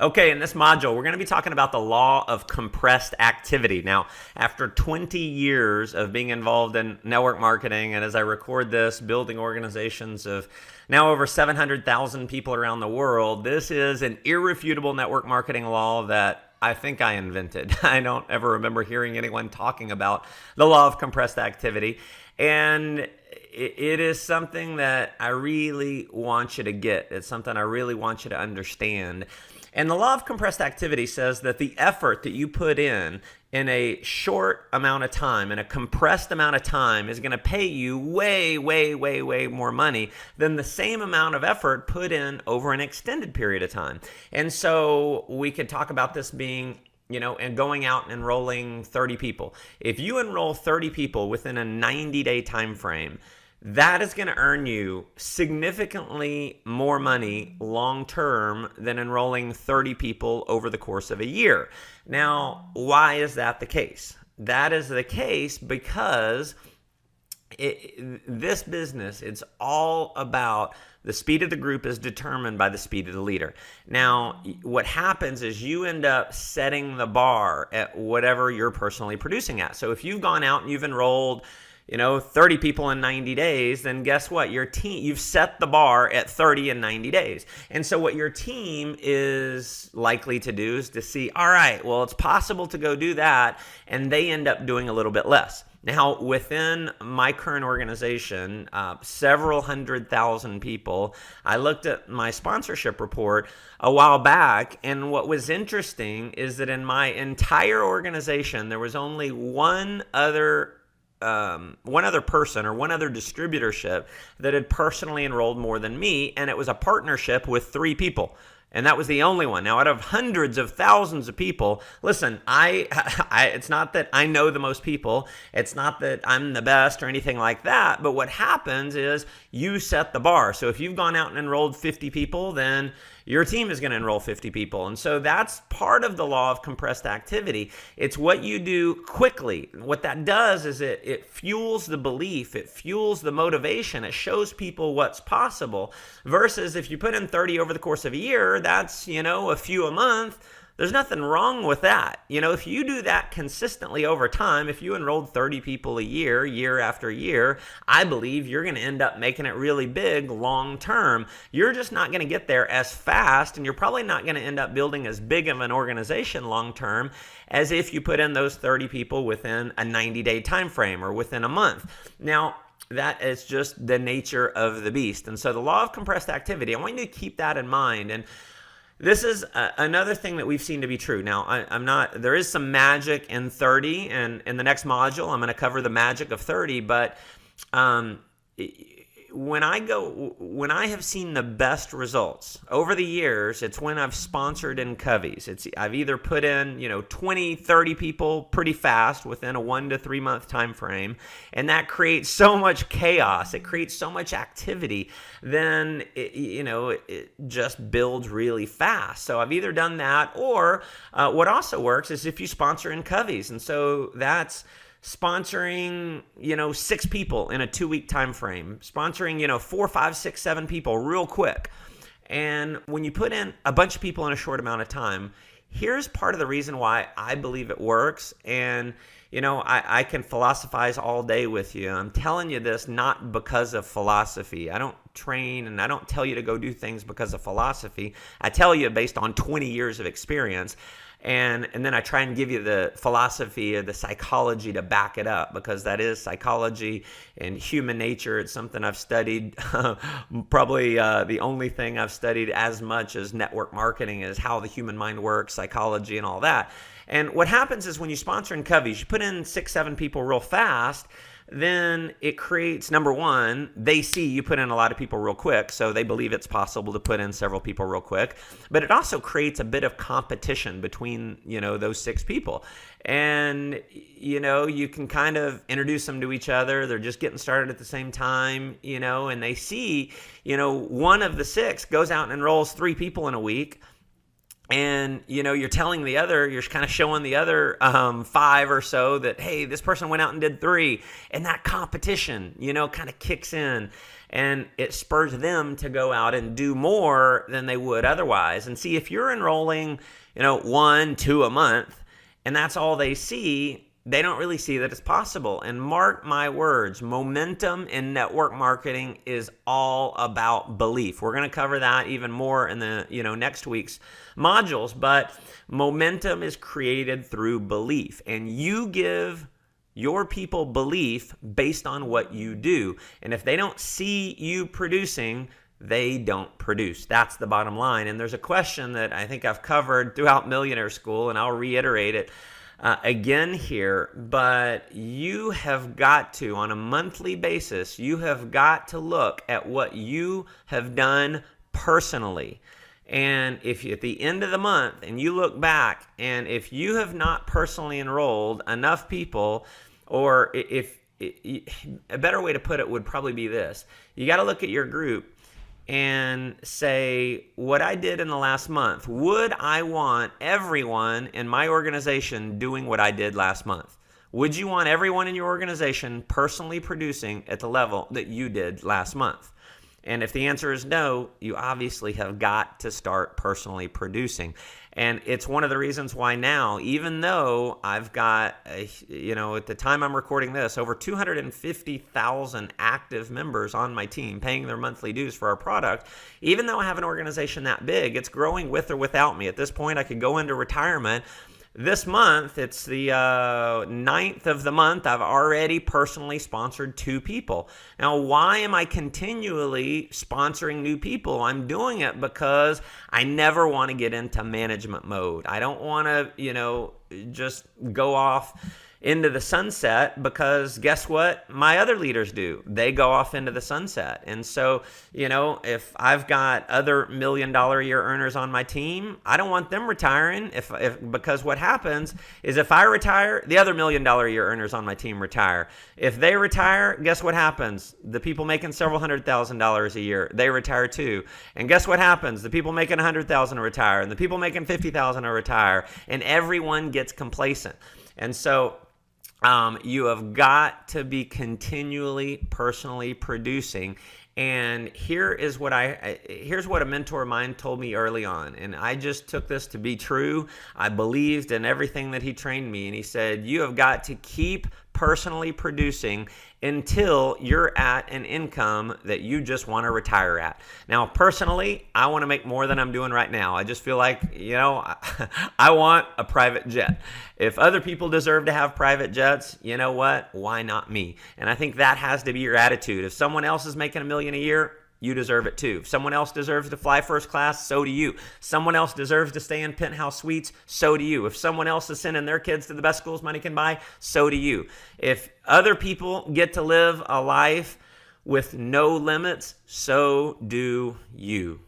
Okay, in this module, we're going to be talking about the law of compressed activity. Now, after 20 years of being involved in network marketing, and as I record this, building organizations of now over 700,000 people around the world, this is an irrefutable network marketing law that I think I invented. I don't ever remember hearing anyone talking about the law of compressed activity. And it is something that I really want you to get. It's something I really want you to understand. And the law of compressed activity says that the effort that you put in a short amount of time, in a compressed amount of time, is going to pay you way, way, way, way more money than the same amount of effort put in over an extended period of time. And so we could talk about this being and going out and enrolling 30 people. If you enroll 30 people within a 90-day time frame, that is going to earn you significantly more money long term than enrolling 30 people over the course of a year. Now, why is that the case? That is the case because this business, it's all about the speed of the group is determined by the speed of the leader. Now, what happens is you end up setting the bar at whatever you're personally producing at. So if you've gone out and you've enrolled 30 people in 90 days, then guess what? Your team, you've set the bar at 30 in 90 days. And so what your team is likely to do is to see, all right, well, it's possible to go do that. And they end up doing a little bit less. Now, within my current organization, several 100,000 people, I looked at my sponsorship report a while back, and what was interesting is that in my entire organization, there was only one other person or one other distributorship that had personally enrolled more than me, and it was a partnership with 3 people. And that was the only one. Now, out of hundreds of thousands of people, listen, it's not that I know the most people. It's not that I'm the best or anything like that. But what happens is you set the bar. So if you've gone out and enrolled 50 people, then your team is going to enroll 50 people. And so that's part of the law of compressed activity. It's what you do quickly. What that does is it fuels the belief. It fuels the motivation. It shows people what's possible. Versus if you put in 30 over the course of a year, that's, a few a month. There's nothing wrong with that. If you do that consistently over time, if you enrolled 30 people a year, year after year, I believe you're going to end up making it really big long term. You're just not going to get there as fast, and you're probably not going to end up building as big of an organization long term as if you put in those 30 people within a 90-day time frame or within a month. Now, that is just the nature of the beast. And so the law of compressed activity, I want you to keep that in mind. And this is another thing that we've seen to be true. Now, there is some magic in 30, and in the next module, I'm going to cover the magic of 30, but when I have seen the best results over the years, it's when I've sponsored in coveys. I've either put in, 20, 30 people pretty fast within a 1 to 3 month time frame, and that creates so much chaos. It creates so much activity. Then, it just builds really fast. So I've either done that, or what also works is if you sponsor in coveys. And so that's sponsoring, 6 people in a 2-week time frame, sponsoring, 4, 5, 6, 7 people real quick. And when you put in a bunch of people in a short amount of time, here's part of the reason why I believe it works. And, I can philosophize all day with you. I'm telling you this not because of philosophy. I don't train and I don't tell you to go do things because of philosophy. I tell you based on 20 years of experience. And then I try and give you the philosophy of the psychology to back it up, because that is psychology and human nature. It's something I've studied. Probably the only thing I've studied as much as network marketing is how the human mind works, psychology and all that. And what happens is when you sponsor in coveys, you put in 6, 7 people real fast, then it creates, number one, they see you put in a lot of people real quick, so they believe it's possible to put in several people real quick. But it also creates a bit of competition between, those 6 people. And, you can kind of introduce them to each other. They're just getting started at the same time, and they see, one of the 6 goes out and enrolls 3 people in a week. and you're telling you're kind of showing the other 5 or so that, hey, this person went out and did 3, and that competition kind of kicks in, and it spurs them to go out and do more than they would otherwise. And see, if you're enrolling 1, 2 a month, and that's all they see, they don't really see that it's possible. And mark my words, momentum in network marketing is all about belief. We're going to cover that even more in the next week's modules, but momentum is created through belief, and you give your people belief based on what you do. And if they don't see you producing, they don't produce. That's the bottom line. And there's a question that I think I've covered throughout Millionaire School, and I'll reiterate it again here, but you have got to, on a monthly basis, you have got to look at what you have done personally. And if you, at the end of the month, and you look back, and if you have not personally enrolled enough people, or if a better way to put it would probably be this: you got to look at your group and say, what I did in the last month, would I want everyone in my organization doing what I did last month? Would you want everyone in your organization personally producing at the level that you did last month? And if the answer is no, you obviously have got to start personally producing. And it's one of the reasons why now, even though I've got, at the time I'm recording this, over 250,000 active members on my team paying their monthly dues for our product, even though I have an organization that big, it's growing with or without me. At this point, I could go into retirement. This month, it's the 9th of the month, I've already personally sponsored 2 people. Now, why am I continually sponsoring new people? I'm doing it because I never want to get into management mode. I don't want to, just go off into the sunset, because guess what my other leaders do? They go off into the sunset. And so, if I've got other $1 million a year earners on my team, I don't want them retiring because what happens is if I retire, the other $1 million a year earners on my team retire. If they retire, guess what happens? The people making several $100,000 a year, they retire too. And guess what happens? The people making $100,000 retire, and the people making $50,000 retire, and everyone gets complacent. And so you have got to be continually personally producing. And here's what a mentor of mine told me early on, and I just took this to be true. I believed in everything that he trained me, and he said, you have got to keep personally producing until you're at an income that you just want to retire at. Now, personally, I want to make more than I'm doing right now. I just feel like, I want a private jet. If other people deserve to have private jets, you know what? Why not me? And I think that has to be your attitude. If someone else is making $1 million a year, you deserve it too. If someone else deserves to fly first class, so do you. Someone else deserves to stay in penthouse suites, so do you. If someone else is sending their kids to the best schools money can buy, so do you. If other people get to live a life with no limits, so do you.